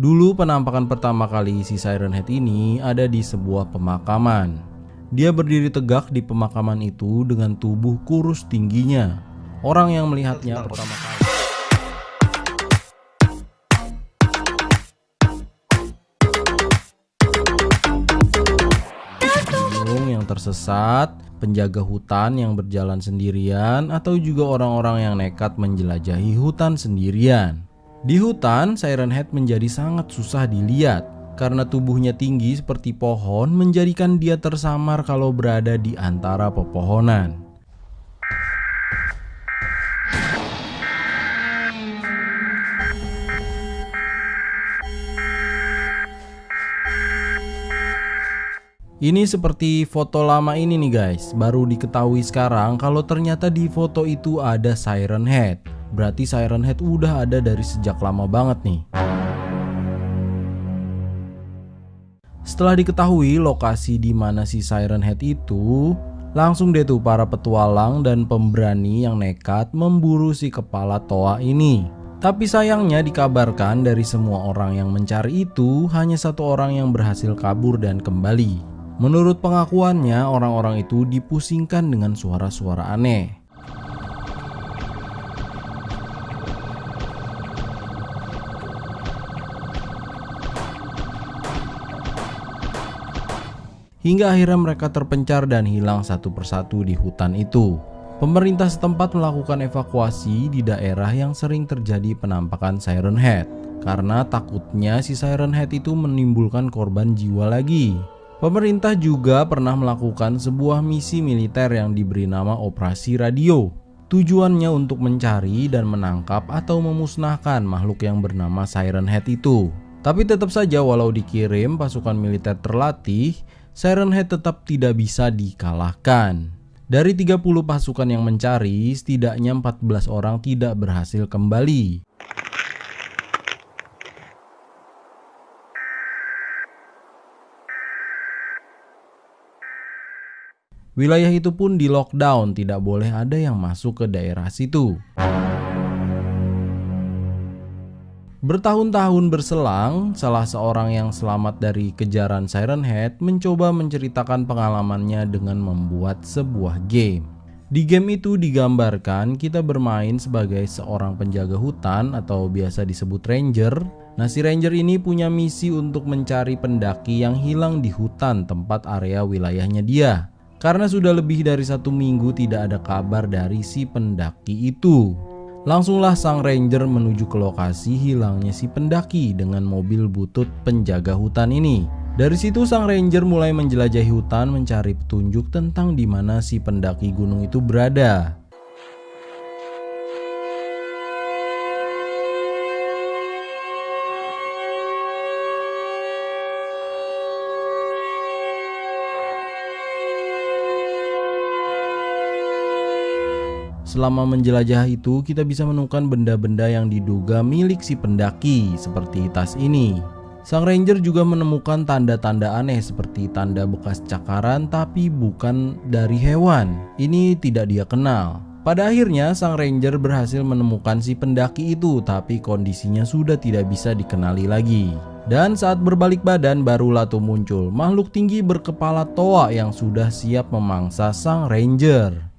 Dulu penampakan pertama kali si Siren Head ini ada di sebuah pemakaman. Dia berdiri tegak di pemakaman itu dengan tubuh kurus tingginya. Orang yang melihatnya pertama kali yang tersesat, penjaga hutan yang berjalan sendirian, atau juga orang-orang yang nekat menjelajahi hutan sendirian. Di hutan, Siren Head menjadi sangat susah dilihat karena tubuhnya tinggi seperti pohon menjadikan dia tersamar kalau berada di antara pepohonan. Ini seperti foto lama ini nih guys, baru diketahui sekarang kalau ternyata di foto itu ada Siren Head. Berarti Siren Head udah ada dari sejak lama banget nih. Setelah diketahui lokasi di mana si Siren Head itu, langsung deh tuh para petualang dan pemberani yang nekat memburu si kepala toa ini. Tapi sayangnya dikabarkan dari semua orang yang mencari itu, hanya satu orang yang berhasil kabur dan kembali. Menurut pengakuannya, orang-orang itu dipusingkan dengan suara-suara aneh. Hingga akhirnya mereka terpencar dan hilang satu persatu di hutan itu. Pemerintah setempat melakukan evakuasi di daerah yang sering terjadi penampakan Siren Head, karena takutnya si Siren Head itu menimbulkan korban jiwa lagi. Pemerintah juga pernah melakukan sebuah misi militer yang diberi nama Operasi Radio. Tujuannya untuk mencari dan menangkap atau memusnahkan makhluk yang bernama Siren Head itu. Tapi tetap saja walau dikirim pasukan militer terlatih, Siren Head tetap tidak bisa dikalahkan. Dari 30 pasukan yang mencari, setidaknya 14 orang tidak berhasil kembali. Wilayah itu pun di lockdown, tidak boleh ada yang masuk ke daerah situ. Bertahun-tahun berselang, salah seorang yang selamat dari kejaran Siren Head mencoba menceritakan pengalamannya dengan membuat sebuah game. Di game itu digambarkan kita bermain sebagai seorang penjaga hutan atau biasa disebut ranger. Nah, si ranger ini punya misi untuk mencari pendaki yang hilang di hutan tempat area wilayahnya dia. Karena sudah lebih dari 1 minggu tidak ada kabar dari si pendaki itu. Langsunglah sang ranger menuju ke lokasi hilangnya si pendaki dengan mobil butut penjaga hutan ini. Dari situ sang ranger mulai menjelajahi hutan mencari petunjuk tentang di mana si pendaki gunung itu berada. Selama menjelajah itu, kita bisa menemukan benda-benda yang diduga milik si pendaki, seperti tas ini. Sang ranger juga menemukan tanda-tanda aneh seperti tanda bekas cakaran tapi bukan dari hewan. Ini tidak dia kenal. Pada akhirnya, sang ranger berhasil menemukan si pendaki itu, tapi kondisinya sudah tidak bisa dikenali lagi. Dan saat berbalik badan, barulah tuh muncul makhluk tinggi berkepala toa yang sudah siap memangsa sang ranger.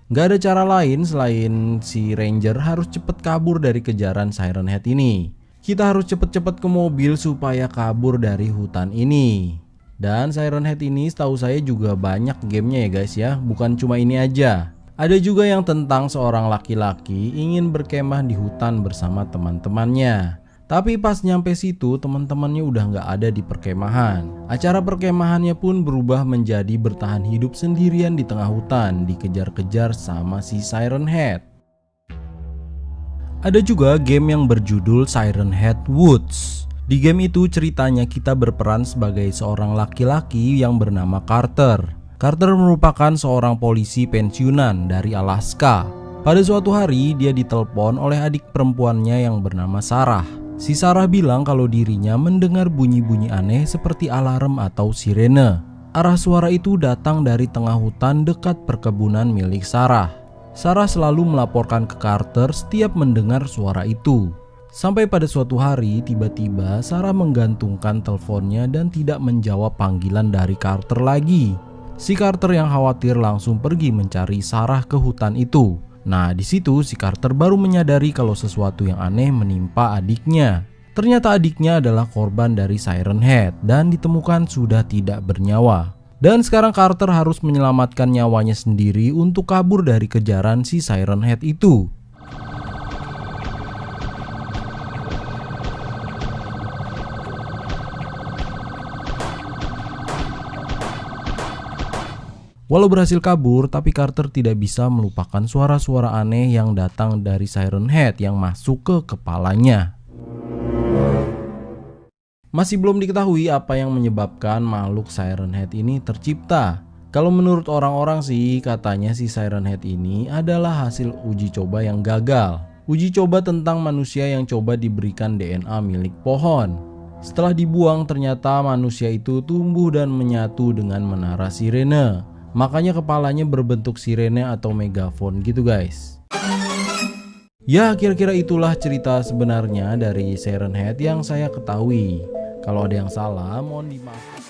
Gak ada cara lain selain si ranger harus cepet kabur dari kejaran Siren Head ini. Kita harus cepet-cepet ke mobil supaya kabur dari hutan ini. Dan Siren Head ini setahu saya juga banyak gamenya ya guys ya, bukan cuma ini aja. Ada juga yang tentang seorang laki-laki ingin berkemah di hutan bersama teman-temannya. Tapi pas nyampe situ teman-temannya udah gak ada di perkemahan. Acara perkemahannya pun berubah menjadi bertahan hidup sendirian di tengah hutan, dikejar-kejar sama si Siren Head. Ada juga game yang berjudul Siren Head Woods. Di game itu ceritanya kita berperan sebagai seorang laki-laki yang bernama Carter. Carter merupakan seorang polisi pensiunan dari Alaska. Pada suatu hari dia ditelepon oleh adik perempuannya yang bernama Sarah. Si Sarah bilang kalau dirinya mendengar bunyi-bunyi aneh seperti alarm atau sirene. Arah suara itu datang dari tengah hutan dekat perkebunan milik Sarah. Sarah selalu melaporkan ke Carter setiap mendengar suara itu. Sampai pada suatu hari, tiba-tiba Sarah menggantungkan teleponnya dan tidak menjawab panggilan dari Carter lagi. Si Carter yang khawatir langsung pergi mencari Sarah ke hutan itu. Nah, di situ si Carter baru menyadari kalau sesuatu yang aneh menimpa adiknya. Ternyata adiknya adalah korban dari Siren Head dan ditemukan sudah tidak bernyawa. Dan sekarang Carter harus menyelamatkan nyawanya sendiri untuk kabur dari kejaran si Siren Head itu. Walau berhasil kabur, tapi Carter tidak bisa melupakan suara-suara aneh yang datang dari Siren Head yang masuk ke kepalanya. Masih belum diketahui apa yang menyebabkan makhluk Siren Head ini tercipta. Kalau menurut orang-orang sih, katanya si Siren Head ini adalah hasil uji coba yang gagal. Uji coba tentang manusia yang coba diberikan DNA milik pohon. Setelah dibuang, ternyata manusia itu tumbuh dan menyatu dengan menara sirene. Makanya kepalanya berbentuk sirene atau megafon gitu guys. Ya, kira-kira itulah cerita sebenarnya dari Siren Head yang saya ketahui. Kalau ada yang salah, mohon dimaafkan.